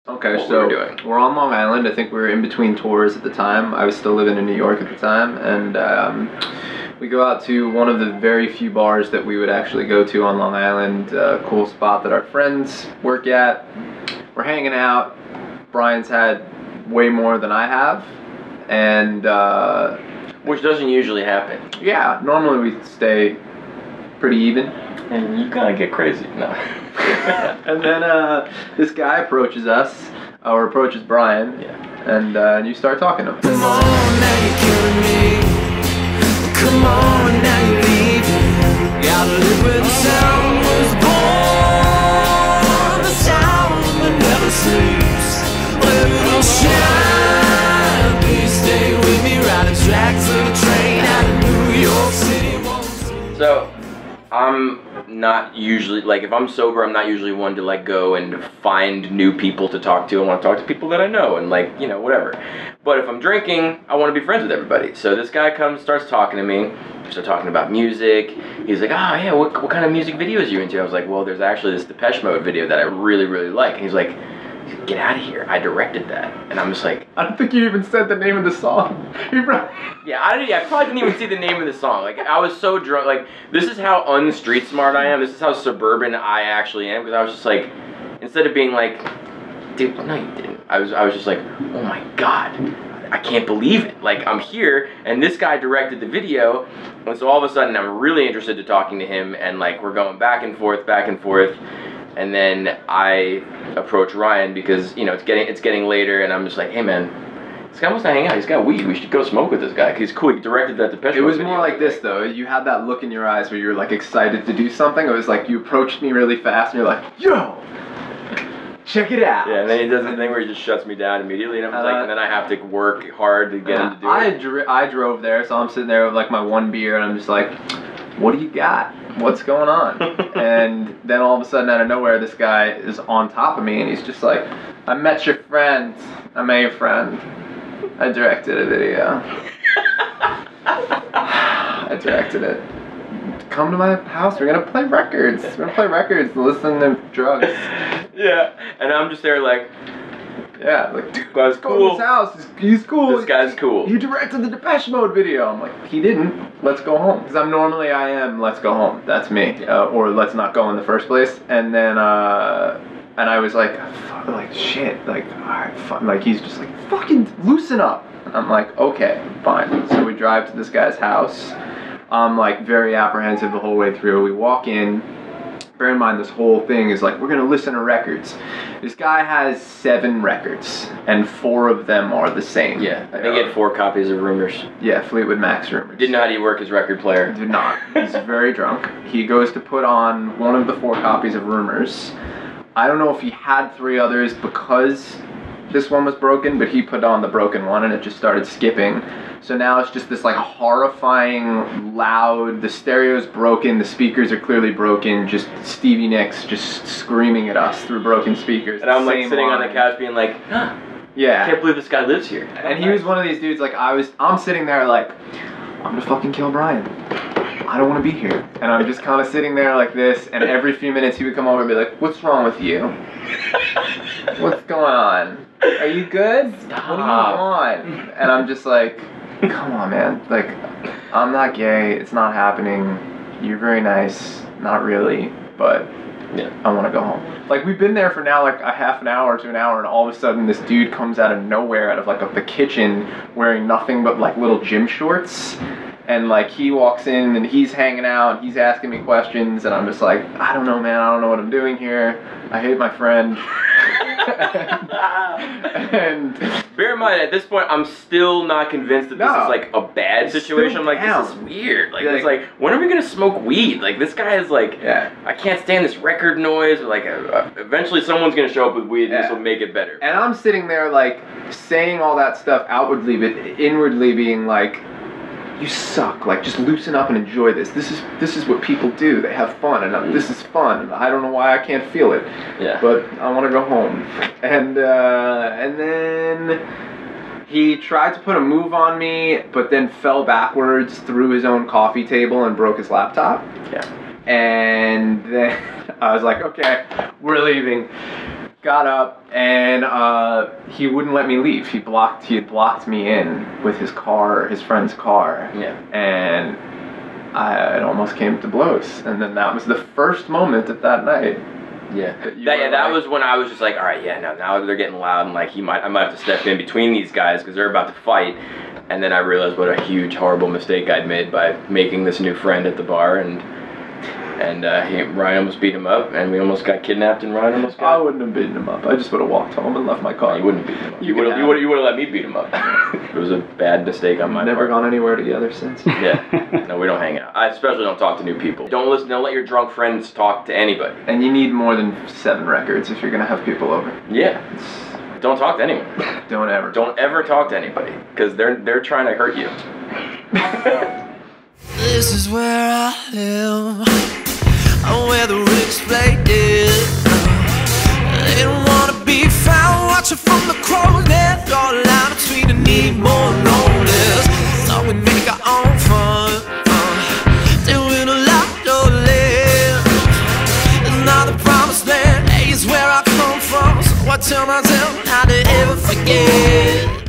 Okay, what so we were doing. we're on Long Island. I think we were in between tours at the time. I was still living in New York at the time, and we go out to one of the very few bars that we would actually go to on Long Island. Cool spot that our friends work at. We're hanging out. Brian's had way more than I have, and Which doesn't usually happen. yeah, normally we stay pretty even. And you kind of get crazy. No. And then this guy approaches us, or approaches Brian, and you start talking to him. Come on, now you're killing me. Come on, now you're leaving. Gotta live where the sound was born. The sound that never sleeps. Where it'll shine. Please stay with me. Ride the tracks of the train out of New York City. So, I'm not usually, like, if I'm sober, I'm not usually one to, like, go and find new people to talk to. I want to talk to people that I know and, like, you know, whatever. But if I'm drinking, I want to be friends with everybody. So this guy comes, starts talking to me. We start talking about music. He's like, oh, yeah, what kind of music videos are you into? I was like, well, there's actually this Depeche Mode video that I really, really like. And he's like, get out of here. I directed that. And I'm just like, I don't think you even said the name of the song. yeah, I probably didn't even see the name of the song. Like, I was so drunk. Like, this is how un-street smart I am. This is how suburban I actually am. Because I was just like, instead of being like, dude, no, you didn't. I was just like, oh my God, I can't believe it. Like, I'm here, and this guy directed the video. And so all of a sudden, I'm really interested in talking to him. And, like, we're going back and forth, back and forth. And then I approach Ryan because, you know, it's getting later, and I'm just like, hey man, this guy wants to hang out. He's got weed. We should go smoke with this guy. Cause he's cool. He directed that Depeche Mode. It was video. more like this though. You had that look in your eyes where you were like excited to do something. It was like you approached me really fast, and you're like, yo, check it out. Yeah, and then he does the thing where he just shuts me down immediately, and I'm just like, and then I have to work hard to get him to do it. I drove there, so I'm sitting there with like my one beer, and I'm just like, what do you got? What's going on? And then all of a sudden, out of nowhere, this guy is on top of me, and he's just like, I met your friend. I met your friend. I directed a video. I directed it. Come to my house. We're gonna play records. We're gonna play records and listen to drugs. Yeah, and I'm just there like, yeah, like, dude, guy's go to cool. his house. He's cool. This guy's cool. He directed the Depeche Mode video. I'm like, he didn't. Let's go home. Because I am, let's go home. That's me. Or let's not go in the first place. And then, and I was like shit. Like, alright, fuck. Like, he's just like, fucking loosen up. And I'm like, okay, fine. So we drive to this guy's house. I'm like very apprehensive the whole way through. We walk in. Bear in mind, this whole thing is like, we're going to listen to records. This guy has 7 records, and 4 of them are the same. Yeah, I think he had 4 copies of Rumors. Yeah, Fleetwood Mac's Rumors. Didn't know how to work his record player. Did not. He's very drunk. He goes to put on one of the 4 copies of Rumors. I don't know if he had 3 others because this one was broken, but he put on the broken one, and it just started skipping. So now it's just this like horrifying, loud, the stereo's broken, the speakers are clearly broken, just Stevie Nicks just screaming at us through broken speakers. And I'm like sitting on the couch being like, yeah, I can't believe this guy lives here. And he was one of these dudes, like I'm sitting there like, I'm gonna fucking kill Brian. I don't want to be here. And I'm just kind of sitting there like this, and every few minutes he would come over and be like, what's wrong with you? What's going on? Are you good? What do you want? And I'm just like, come on, man. Like, I'm not gay. It's not happening. You're very nice. Not really. But yeah, I want to go home. Like, we've been there for now like a half an hour to an hour, and all of a sudden this dude comes out of nowhere, out of like the kitchen, wearing nothing but like little gym shorts. And like he walks in and he's hanging out, he's asking me questions, and I'm just like, I don't know, man, I don't know what I'm doing here. I hate my friend. and bear in mind, at this point, I'm still not convinced that this is like a bad situation. I'm like, this is weird. Like, it's like, when are we gonna smoke weed? Like, this guy is like, I can't stand this record noise. Like, eventually someone's gonna show up with weed, and this will make it better. And I'm sitting there like saying all that stuff outwardly, but inwardly being like, you suck. Like, just loosen up and enjoy this. This is what people do. They have fun, and this is fun. I don't know why I can't feel it. Yeah. But I want to go home. And then he tried to put a move on me, but then fell backwards through his own coffee table and broke his laptop. Yeah. And then I was like, okay, we're leaving. got up, and he wouldn't let me leave. He had blocked me in with his friend's car. Yeah. And it almost came to blows. And then that was the first moment of that night. Yeah. That was when I was just like, all right, yeah, now they're getting loud, and like I might have to step in between these guys because they're about to fight. And then I realized what a huge, horrible mistake I'd made by making this new friend at the bar, and Ryan almost beat him up, and we almost got kidnapped, and Ryan almost got... I wouldn't have beaten him up. I just would have walked home and left my car. You wouldn't have beaten him up. You would have let me beat him up. It was a bad mistake on my part. Never gone anywhere together since. Yeah. No, we don't hang out. I especially don't talk to new people. Don't let your drunk friends talk to anybody. And you need more than 7 records if you're going to have people over. Yeah. Don't talk to anyone. Don't ever talk to anybody, because they're trying to hurt you. This is where I live, where the rich play dead. They don't wanna be found watching from the crow's nest. Draw the line between the need more and no less. So we make our own fun, doing a lot of less. It's not the promised land, it's where I come from. So I tell myself not to ever forget.